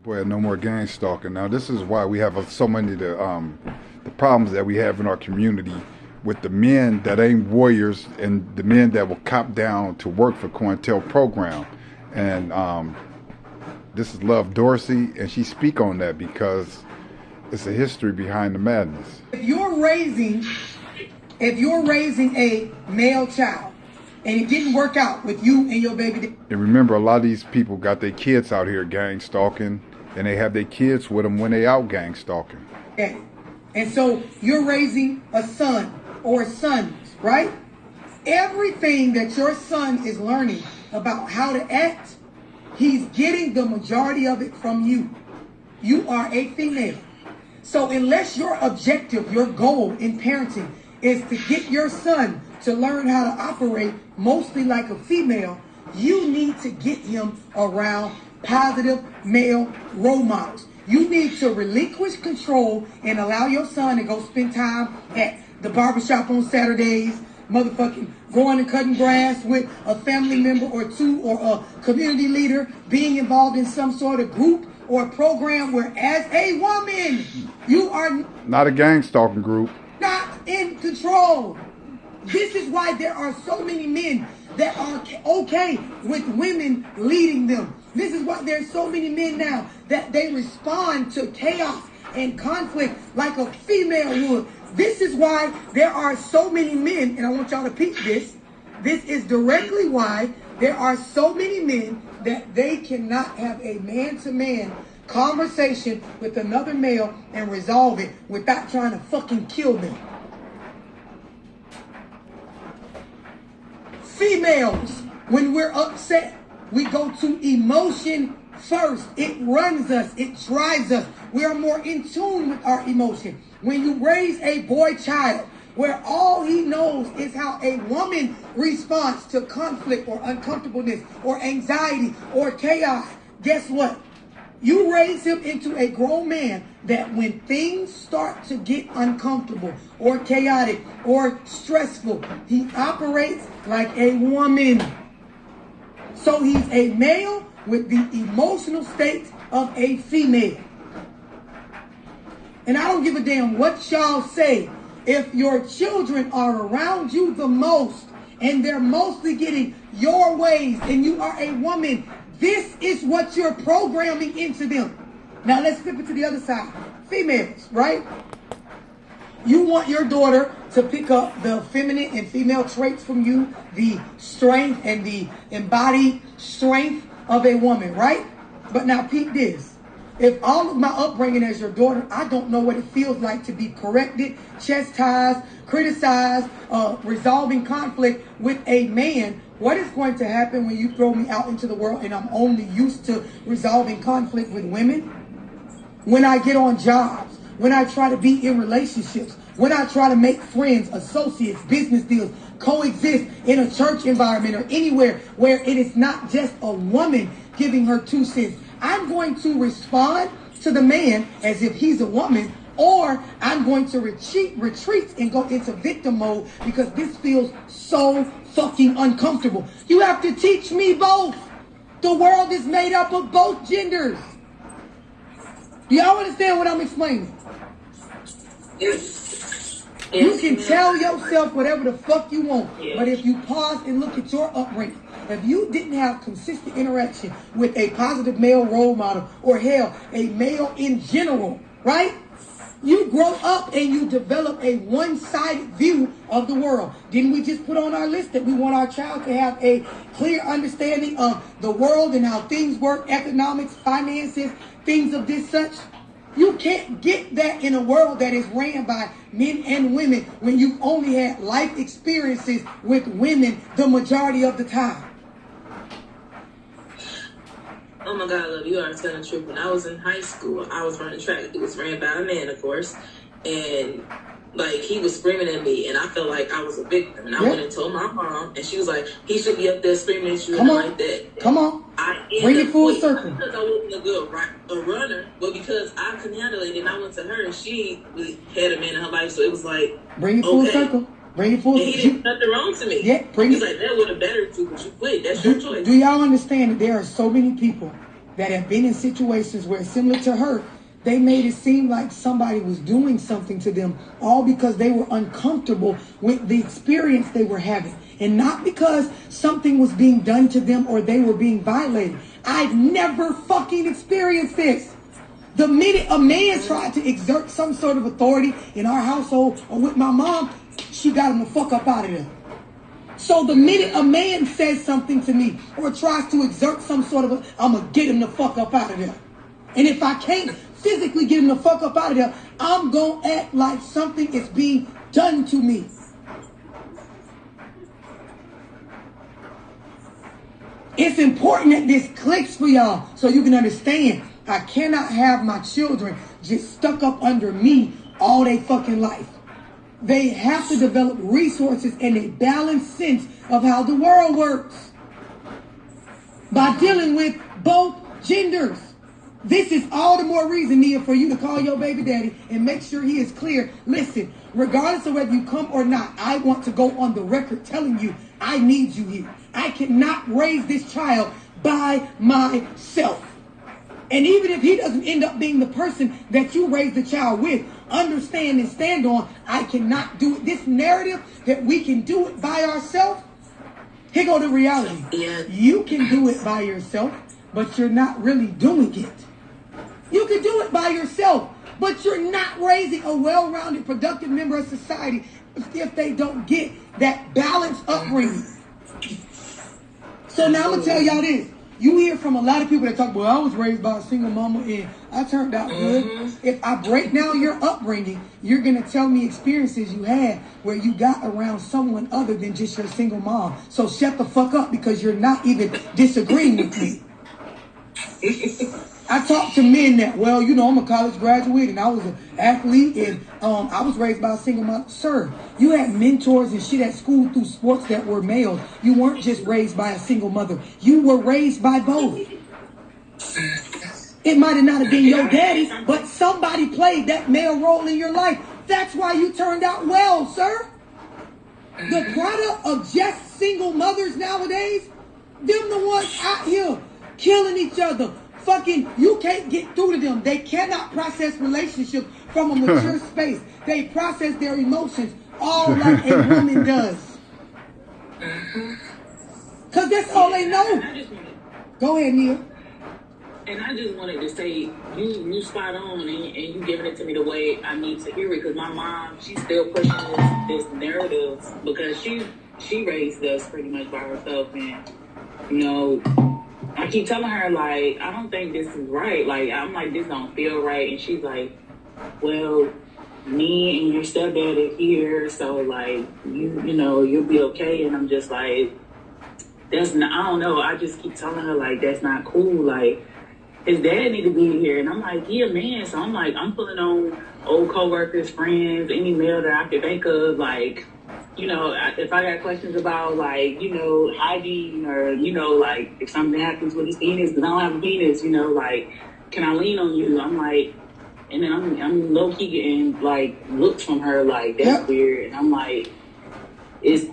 Boy, no more gang stalking. Now, this is why we have so many the problems that we have in our community with the men that ain't warriors and the men that will cop down to work for cointelpro program. And this is Love Dorsey, and she speak on that because it's a history behind the madness. If you're raising a male child and it didn't work out with you and your baby. And remember, a lot of these people got their kids out here gang stalking, and they have their kids with them when they out gang stalking. Okay. And so you're raising a son or sons, right? Everything that your son is learning about how to act, he's getting the majority of it from you. You are a female. So unless your objective, your goal in parenting is to get your son to learn how to operate mostly like a female, you need to get him around positive male role models. You need to relinquish control and allow your son to go spend time at the barbershop on Saturdays, motherfucking going and cutting grass with a family member or two, or a community leader, being involved in some sort of group or program where as a woman, you are not a gang stalking group, not in control. This is why there are so many men that are okay with women leading them. This is why there's so many men now that they respond to chaos and conflict like a female would. This is why there are so many men, and I want y'all to peep this. This is directly why there are so many men that they cannot have a man-to-man conversation with another male and resolve it without trying to fucking kill them. Females, when we're upset, we go to emotion first. It runs us. It drives us. We are more in tune with our emotion. When you raise a boy child where all he knows is how a woman responds to conflict or uncomfortableness or anxiety or chaos, guess what? You raise him into a grown man that when things start to get uncomfortable or chaotic or stressful, he operates like a woman. So he's a male with the emotional state of a female. And I don't give a damn what y'all say. If your children are around you the most and they're mostly getting your ways and you are a woman, this is what you're programming into them. Now let's flip it to the other side. Females, right? You want your daughter to pick up the feminine and female traits from you, the strength and the embodied strength of a woman, right? But now peep this. If all of my upbringing as your daughter, I don't know what it feels like to be corrected, chastised, criticized, resolving conflict with a man, what is going to happen when you throw me out into the world and I'm only used to resolving conflict with women? When I get on jobs, when I try to be in relationships, when I try to make friends, associates, business deals, coexist in a church environment or anywhere where it is not just a woman giving her 2 cents, I'm going to respond to the man as if he's a woman, or I'm going to retreat and go into victim mode because this feels so fucking uncomfortable. You have to teach me both. The world is made up of both genders. Do y'all understand what I'm explaining? Yes. You can tell yourself whatever the fuck you want, but if you pause and look at your upbringing, if you didn't have consistent interaction with a positive male role model, or hell, a male in general, right? You grow up and you develop a one-sided view of the world. Didn't we just put on our list that we want our child to have a clear understanding of the world and how things work, economics, finances, things of this such? You can't get that in a world that is ran by men and women when you've only had life experiences with women the majority of the time. Oh my God, love, you are telling the truth. When I was in high school, I was running track. It was ran by a man, of course. And like he was screaming at me, and I felt like I was a victim. And I went and told my mom, and she was like, "He should be up there screaming at you and like that." Come on, bring it full circle. Because I wasn't a good runner, but because I couldn't handle it, and I went to her, and she had a man in her life, so it was like, bring it full circle. Bring it full circle. He did nothing wrong to me. Yeah, bring He's like, that would have better too, but you quit. That's your choice. Do y'all understand that there are so many people that have been in situations where, similar to her, they made it seem like somebody was doing something to them, all because they were uncomfortable with the experience they were having, and not because something was being done to them or they were being violated. I've never fucking experienced this. The minute a man tried to exert some sort of authority in our household or with my mom, she got him the fuck up out of there. So the minute a man says something to me or tries to exert some sort of I'm going to get him the fuck up out of there. And if I can't physically get him the fuck up out of there, I'm going to act like something is being done to me. It's important that this clicks for y'all so you can understand. I cannot have my children just stuck up under me all their fucking life. They have to develop resources and a balanced sense of how the world works by dealing with both genders. This is all the more reason, Nia, for you to call your baby daddy and make sure he is clear. Listen, regardless of whether you come or not, I want to go on the record telling you I need you here. I cannot raise this child by myself. And even if he doesn't end up being the person that you raise the child with, understand and stand on, I cannot do it. This narrative that we can do it by ourselves, here go the reality. Yeah. You can do it by yourself, but you're not really doing it. You can do it by yourself, but you're not raising a well-rounded, productive member of society if they don't get that balanced upbringing. So now I'm going to tell y'all this. You hear from a lot of people that talk, well, I was raised by a single mama and I turned out good. If I break down your upbringing, you're going to tell me experiences you had where you got around someone other than just your single mom. So shut the fuck up because you're not even disagreeing with me. I talk to men that, well, you know, I'm a college graduate and I was an athlete and I was raised by a single mom. Sir, you had mentors and shit at school through sports that were males. You weren't just raised by a single mother. You were raised by both. It might have not have been your daddy, but somebody played that male role in your life. That's why you turned out well, sir. The product of just single mothers nowadays, them the ones out here killing each other. Fucking, you can't get through to them. They cannot process relationships from a mature space. They process their emotions all like a woman does. Because that's all they know. Go ahead, Neil. And I just wanted to say, you spot on and you giving it to me the way I need to hear it. Because my mom, she's still pushing this narrative because she raised us pretty much by herself. And, you know, I keep telling her, like, I don't think this is right. Like, I'm like, this don't feel right. And she's like, well, me and your stepdad are here, so, like, you know, you'll be okay. And I'm just like, that's not, I don't know. I just keep telling her, like, that's not cool. Like, his dad need to be here. And I'm like, yeah, man. So I'm like, I'm pulling on old coworkers, friends, any male that I could think of, like, you know, if I got questions about, like, you know, hygiene or, you know, like, if something happens with his penis, because I don't have a penis, you know, like, can I lean on you? I'm like, and then I'm low-key getting, like, looks from her, like, that's weird. And I'm like, it's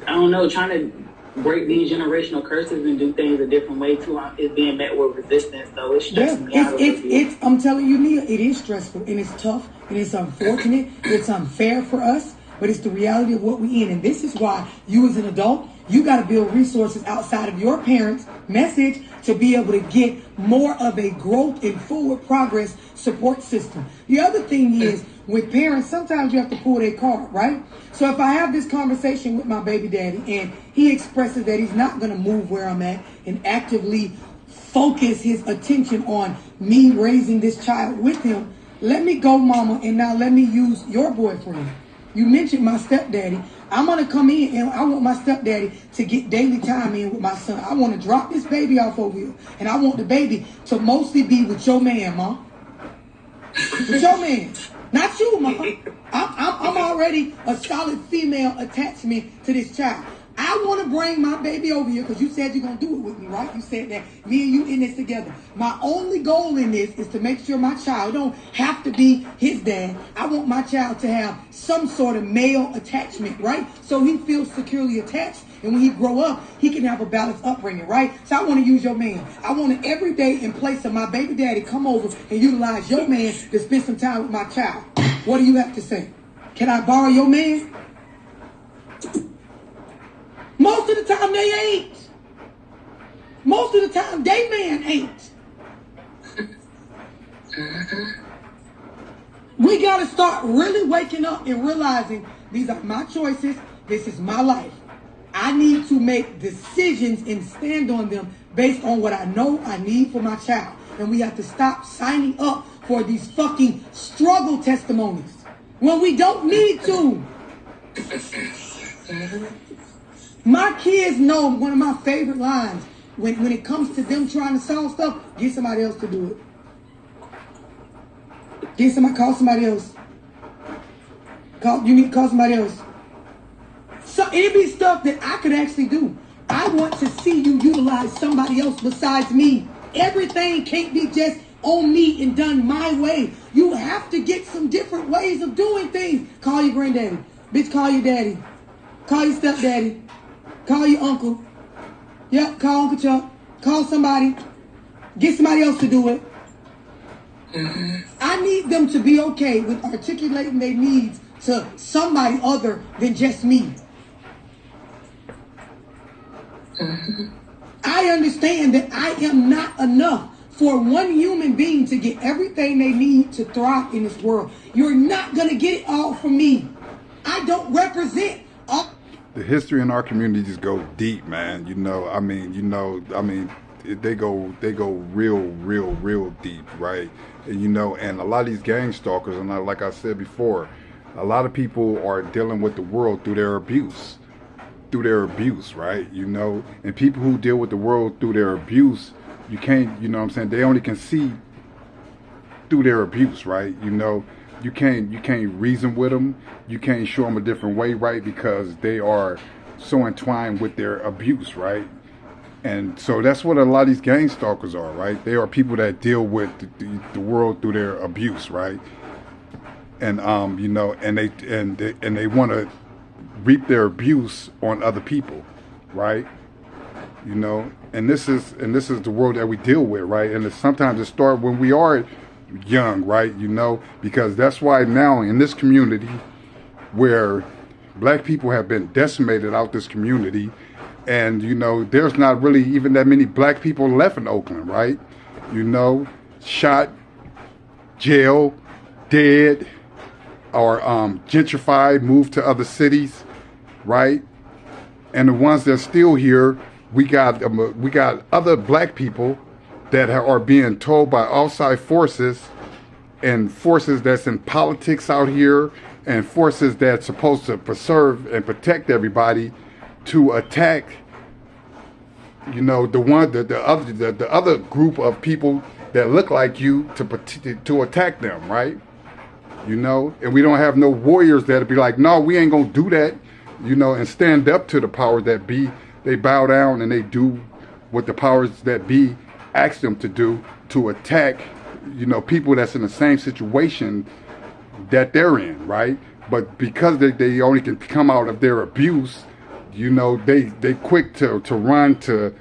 I don't know, trying to break these generational curses and do things a different way, too, is being met with resistance, so it's stressing me out a little bit. I'm telling you, Nia, it is stressful, and it's tough, and it's unfortunate, it's unfair for us. But it's the reality of what we in. And this is why you as an adult, you got to build resources outside of your parents' message to be able to get more of a growth and forward progress support system. The other thing is, with parents, sometimes you have to pull their card, right? So if I have this conversation with my baby daddy and he expresses that he's not going to move where I'm at and actively focus his attention on me raising this child with him, let me go, mama, and now let me use your boyfriend. You mentioned my stepdaddy. I'm going to come in and I want my stepdaddy to get daily time in with my son. I want to drop this baby off over here. And I want the baby to mostly be with your man, Mom. With your man. Not you, Mom. I'm already a solid female attachment to this child. I I want to bring my baby over here because you said you're going to do it with me, right? You said that me and you in this together. My only goal in this is to make sure my child don't have to be his dad. I want my child to have some sort of male attachment, right? So he feels securely attached. And when he grow up, he can have a balanced upbringing, right? So I want to use your man. I want to every day in place of my baby daddy come over and utilize your man to spend some time with my child. What do you have to say? Can I borrow your man? Most of the time they ain't. Most of the time they man ain't. We got to start really waking up and realizing these are my choices. This is my life. I need to make decisions and stand on them based on what I know I need for my child. And we have to stop signing up for these fucking struggle testimonies when we don't need to. My kids know one of my favorite lines when it comes to them trying to solve stuff, get somebody else to do it. Call somebody else. You need to call somebody else. So it'd be stuff that I could actually do. I want to see you utilize somebody else besides me. Everything can't be just on me and done my way. You have to get some different ways of doing things. Call your granddaddy. Bitch, call your daddy. Call your stepdaddy. Call your uncle. Yep, call Uncle Chuck. Call somebody. Get somebody else to do it. I need them to be okay with articulating their needs to somebody other than just me. I understand that I am not enough for one human being to get everything they need to thrive in this world. You're not going to get it all from me. I don't represent all. The history in our community just go deep, man. They go real deep, right? And and a lot of these gang stalkers, and like I said before, a lot of people are dealing with the world through their abuse. Right? And people who deal with the world through their abuse, you can't, they only can see through their abuse, right? You can't reason with them. You can't show them a different way, right? Because they are so entwined with their abuse, right? And so that's what a lot of these gang stalkers are, right? They are people that deal with the world through their abuse, right? And and they want to reap their abuse on other people, right? And this is the world that we deal with, right? And sometimes it starts when we are young, right? Because that's why now in this community where black people have been decimated out this community, and there's not really even that many black people left in Oakland, right? Shot, jail, dead, or gentrified, moved to other cities, right? And the ones that are still here, we got other black people that are being told by outside forces, and forces that's in politics out here, and forces that's supposed to preserve and protect everybody, to attack the other group of people that look like you, to attack them, right? And we don't have no warriors that'll be like, no, we ain't gonna do that, and stand up to the powers that be. They bow down and they do what the powers that be ask them to do, to attack, people that's in the same situation that they're in, right? But because they only can come out of their abuse, they quick to run to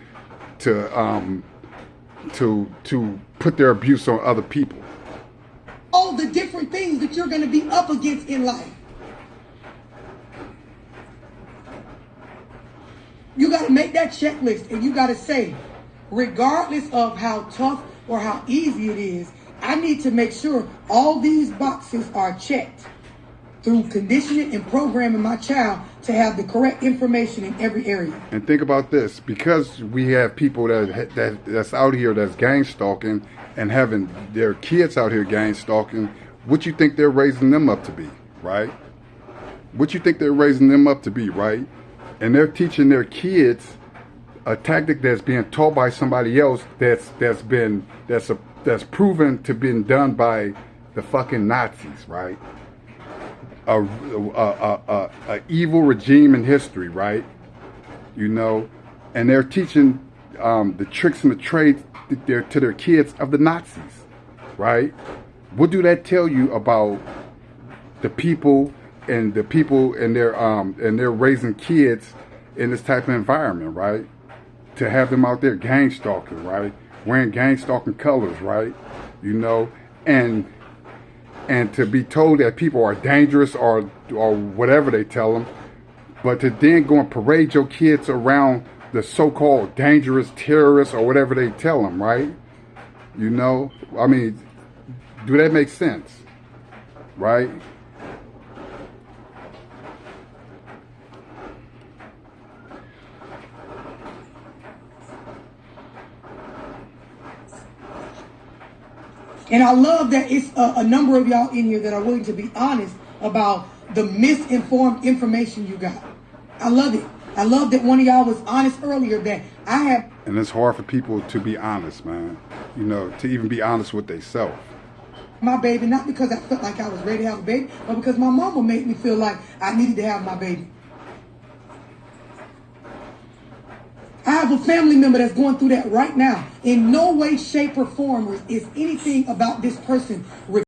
put their abuse on other people. All the different things that you're going to be up against in life. You got to make that checklist, and you got to say, regardless of how tough or how easy it is, I need to make sure all these boxes are checked through conditioning and programming my child to have the correct information in every area. And think about this, because we have people that's out here that's gang stalking and having their kids out here gang stalking, what you think they're raising them up to be, right? What you think they're raising them up to be, right? And they're teaching their kids a tactic that's being taught by somebody else that's proven to been done by the fucking Nazis, right? A evil regime in history, right? you know, and they're teaching the tricks and the trades to their kids of the Nazis, right? What do that tell you about the people and they're raising kids in this type of environment, right? To have them out there gang stalking, right? Wearing gang stalking colors, right? You know, and to be told that people are dangerous or whatever they tell them, but to then go and parade your kids around the so-called dangerous terrorists or whatever they tell them, right? You know, I mean, do that make sense, right? And I love that it's a number of y'all in here that are willing to be honest about the misinformed information you got. I love it. I love that one of y'all was honest earlier that I have. And it's hard for people to be honest, man. You know, to even be honest with themselves. My baby, not because I felt like I was ready to have a baby, but because my mama made me feel like I needed to have my baby. I have a family member that's going through that right now. In no way, shape, or form is anything about this person